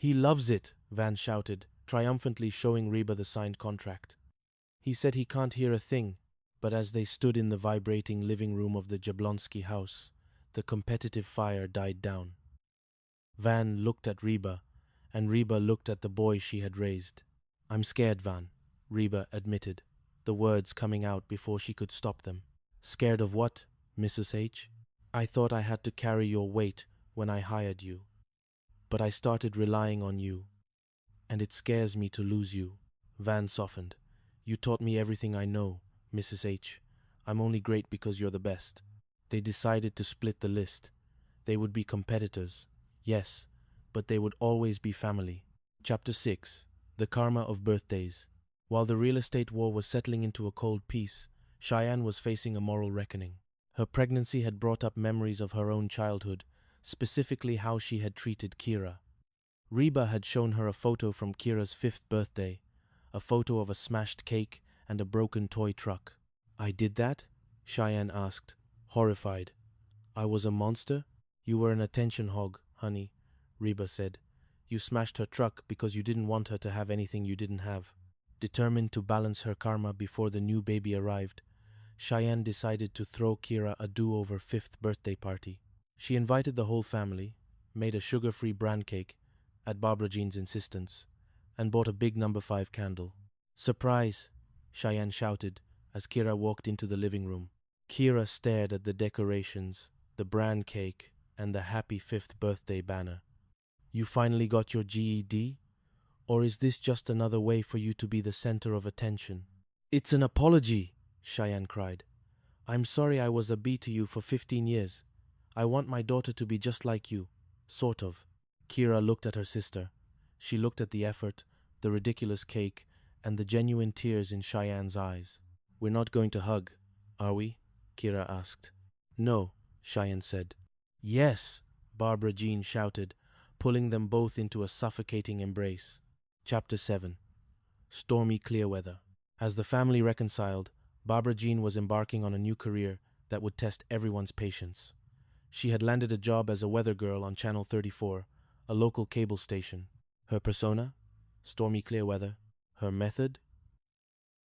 "He loves it," Van shouted, triumphantly showing Reba the signed contract. "He said he can't hear a thing," but as they stood in the vibrating living room of the Jablonski house, the competitive fire died down. Van looked at Reba, and Reba looked at the boy she had raised. "I'm scared, Van," Reba admitted, the words coming out before she could stop them. "Scared of what, Mrs. H? I thought I had to carry your weight when I hired you. But I started relying on you, and it scares me to lose you." Van softened. "You taught me everything I know, Mrs. H. I'm only great because you're the best." They decided to split the list. They would be competitors, yes, but they would always be family. Chapter 6. The Karma of Birthdays. While the real estate war was settling into a cold peace, Cheyenne was facing a moral reckoning. Her pregnancy had brought up memories of her own childhood, specifically how she had treated Kira. Reba had shown her a photo from Kira's 5th birthday, a photo of a smashed cake and a broken toy truck. "I did that?" Cheyenne asked, horrified. "I was a monster?" "You were an attention hog, honey," Reba said. "You smashed her truck because you didn't want her to have anything you didn't have." Determined to balance her karma before the new baby arrived, Cheyenne decided to throw Kira a do-over 5th birthday party. She invited the whole family, made a sugar-free bran cake, at Barbara Jean's insistence, and bought a big number 5 candle. "Surprise!" Cheyenne shouted as Kira walked into the living room. Kira stared at the decorations, the bran cake, and the happy 5th birthday banner. "You finally got your GED? Or is this just another way for you to be the center of attention?" "It's an apology!" Cheyenne cried. "I'm sorry I was a B to you for 15 years. I want my daughter to be just like you. Sort of." Kira looked at her sister. She looked at the effort, the ridiculous cake, and the genuine tears in Cheyenne's eyes. "We're not going to hug, are we?" Kira asked. "No," Cheyenne said. "Yes!" Barbara Jean shouted, pulling them both into a suffocating embrace. Chapter 7. Stormy clear weather. As the family reconciled, Barbara Jean was embarking on a new career that would test everyone's patience. She had landed a job as a weather girl on Channel 34, a local cable station. Her persona? Stormy clear weather. Her method?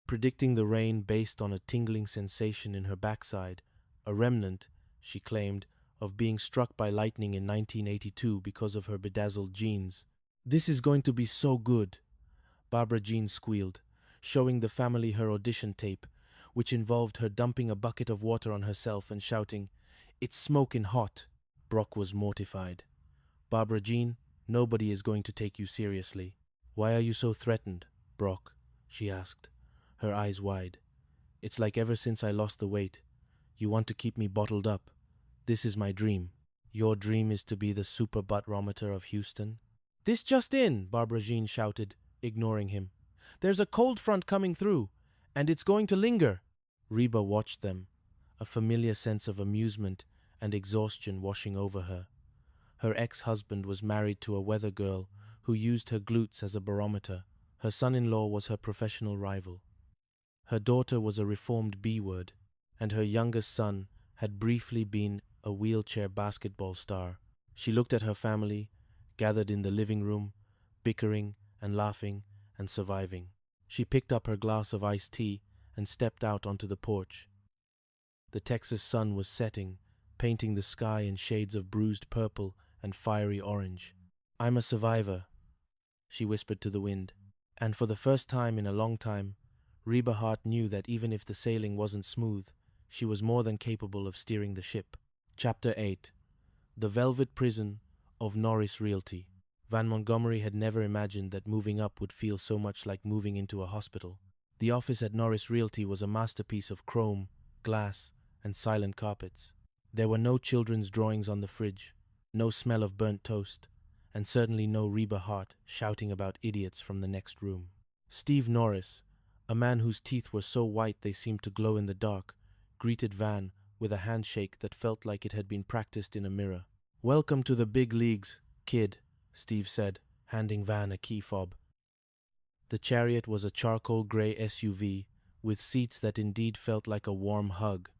Predicting the rain based on a tingling sensation in her backside, a remnant, she claimed, of being struck by lightning in 1982 because of her bedazzled jeans. "This is going to be so good," Barbara Jean squealed, showing the family her audition tape, which involved her dumping a bucket of water on herself and shouting, "It's smoking hot." Brock was mortified. "Barbara Jean, nobody is going to take you seriously." "Why are you so threatened, Brock?" she asked, her eyes wide. "It's like ever since I lost the weight, you want to keep me bottled up. This is my dream." "Your dream is to be the super buttrometer of Houston?" "This just in," Barbara Jean shouted, ignoring him. "There's a cold front coming through, and it's going to linger." Reba watched them, a familiar sense of amusement and exhaustion washing over her. Her ex-husband was married to a weather girl who used her glutes as a barometer. Her son-in-law was her professional rival. Her daughter was a reformed B-word, and her youngest son had briefly been a wheelchair basketball star. She looked at her family, gathered in the living room, bickering and laughing and surviving. She picked up her glass of iced tea and stepped out onto the porch. The Texas sun was setting, painting the sky in shades of bruised purple and fiery orange. "I'm a survivor," she whispered to the wind. And for the first time in a long time, Reba Hart knew that even if the sailing wasn't smooth, she was more than capable of steering the ship. Chapter 8. The Velvet Prison of Norris Realty. Van Montgomery had never imagined that moving up would feel so much like moving into a hospital. The office at Norris Realty was a masterpiece of chrome, glass, and silent carpets. There were no children's drawings on the fridge, no smell of burnt toast, and certainly no Reba Hart shouting about idiots from the next room. Steve Norris, a man whose teeth were so white they seemed to glow in the dark, greeted Van with a handshake that felt like it had been practiced in a mirror. "Welcome to the big leagues, kid," Steve said, handing Van a key fob. The Chariot was a charcoal gray SUV with seats that indeed felt like a warm hug.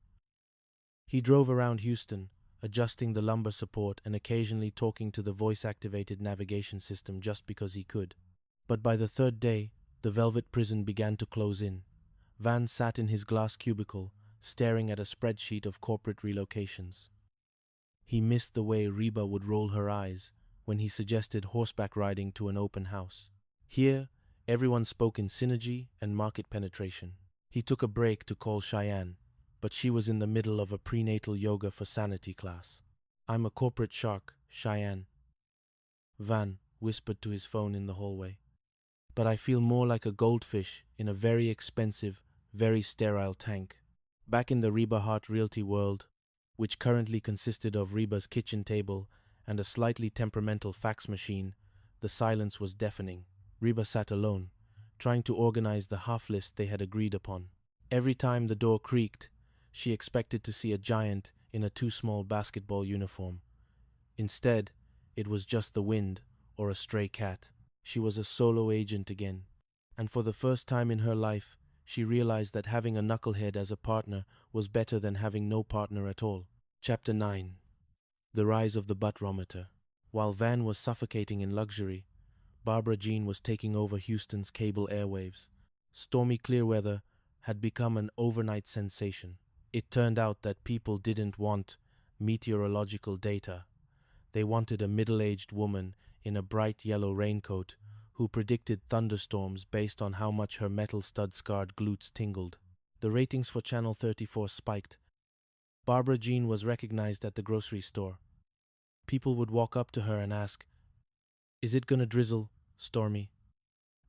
He drove around Houston, adjusting the lumbar support and occasionally talking to the voice-activated navigation system just because he could. But by the third day, the velvet prison began to close in. Van sat in his glass cubicle, staring at a spreadsheet of corporate relocations. He missed the way Reba would roll her eyes when he suggested horseback riding to an open house. Here, everyone spoke in synergy and market penetration. He took a break to call Cheyenne, but she was in the middle of a prenatal yoga for sanity class. "I'm a corporate shark, Cheyenne," Van whispered to his phone in the hallway. "But I feel more like a goldfish in a very expensive, very sterile tank." Back in the Reba Hart Realty world, which currently consisted of Reba's kitchen table and a slightly temperamental fax machine, the silence was deafening. Reba sat alone, trying to organize the half list they had agreed upon. Every time the door creaked, she expected to see a giant in a too-small basketball uniform. Instead, it was just the wind or a stray cat. She was a solo agent again, and for the first time in her life, she realized that having a knucklehead as a partner was better than having no partner at all. Chapter 9. The Rise of the Buttrometer. While Van was suffocating in luxury, Barbara Jean was taking over Houston's cable airwaves. Stormy Clearweather had become an overnight sensation. It turned out that people didn't want meteorological data. They wanted a middle-aged woman in a bright yellow raincoat who predicted thunderstorms based on how much her metal stud-scarred glutes tingled. The ratings for Channel 34 spiked. Barbara Jean was recognized at the grocery store. People would walk up to her and ask, "Is it gonna drizzle, Stormy?"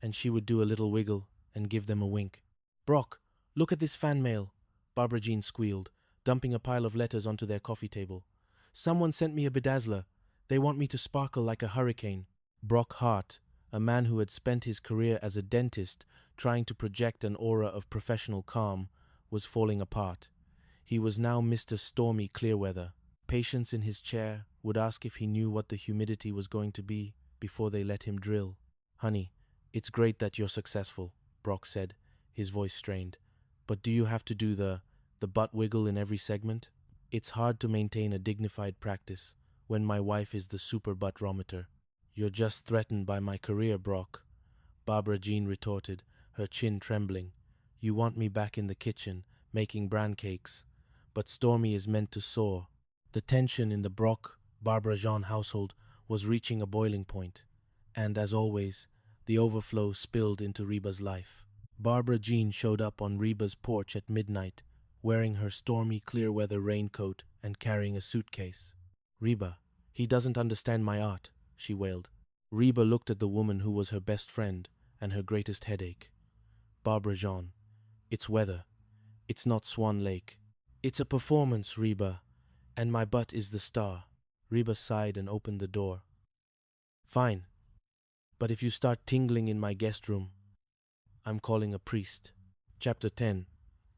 And she would do a little wiggle and give them a wink. "Brock, look at this fan mail," Barbara Jean squealed, dumping a pile of letters onto their coffee table. "Someone sent me a bedazzler. They want me to sparkle like a hurricane." Brock Hart, a man who had spent his career as a dentist trying to project an aura of professional calm, was falling apart. He was now Mr. Stormy Clearweather. Patients in his chair would ask if he knew what the humidity was going to be before they let him drill. "Honey, it's great that you're successful," Brock said, his voice strained. "But do you have to do the butt wiggle in every segment? It's hard to maintain a dignified practice when my wife is the super buttrometer." "You're just threatened by my career, Brock," Barbara Jean retorted, her chin trembling. "You want me back in the kitchen, making bran cakes. But Stormy is meant to soar." The tension in the Brock-Barbara Jean household was reaching a boiling point, and as always, the overflow spilled into Reba's life. Barbara Jean showed up on Reba's porch at midnight, wearing her Stormy Clearweather raincoat and carrying a suitcase. "Reba, he doesn't understand my art," she wailed. Reba looked at the woman who was her best friend and her greatest headache. "Barbara Jean, it's weather. It's not Swan Lake. It's a performance, Reba, and my butt is the star." Reba sighed and opened the door. "Fine, but if you start tingling in my guest room, I'm calling a priest." Chapter 10.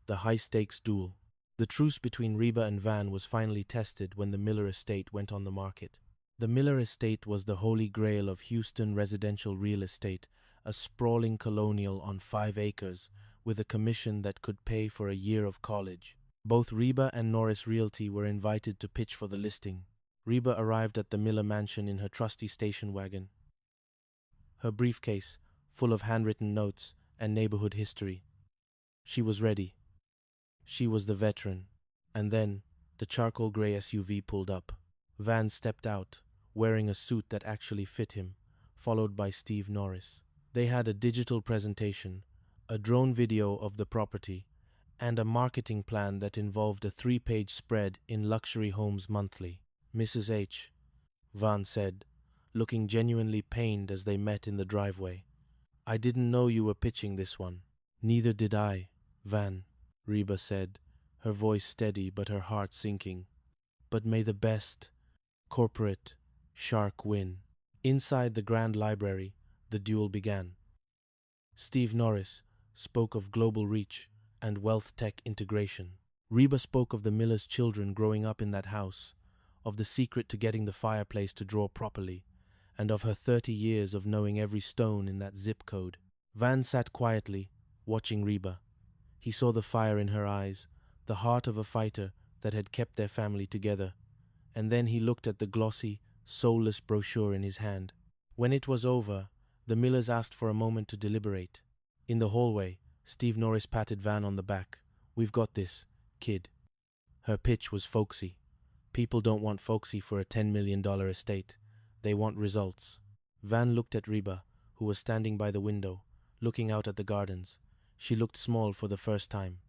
The High-Stakes Duel. The truce between Reba and Van was finally tested when the Miller Estate went on the market. The Miller Estate was the holy grail of Houston residential real estate, a sprawling colonial on 5 acres, with a commission that could pay for a year of college. Both Reba and Norris Realty were invited to pitch for the listing. Reba arrived at the Miller mansion in her trusty station wagon, her briefcase full of handwritten notes and neighborhood history. She was ready. She was the veteran. And then the charcoal gray SUV pulled up. Van stepped out, wearing a suit that actually fit him, followed by Steve Norris. They had a digital presentation, a drone video of the property, and a marketing plan that involved a 3-page spread in Luxury Homes Monthly. "Mrs. H," Van said, looking genuinely pained as they met in the driveway. "I didn't know you were pitching this one." "Neither did I, Van," Reba said, her voice steady but her heart sinking. "But may the best corporate shark win." Inside the Grand Library, the duel began. Steve Norris spoke of global reach and wealth tech integration. Reba spoke of the Miller's children growing up in that house, of the secret to getting the fireplace to draw properly, and of her 30 years of knowing every stone in that zip code. Van sat quietly, watching Reba. He saw the fire in her eyes, the heart of a fighter that had kept their family together. and then he looked at the glossy, soulless brochure in his hand. When it was over, the Millers asked for a moment to deliberate. In the hallway, Steve Norris patted Van on the back. "We've got this, kid." Her pitch was folksy. People don't want folksy for a $10 million estate. They want results. Van looked at Reba, who was standing by the window, looking out at the gardens. She looked small for the first time.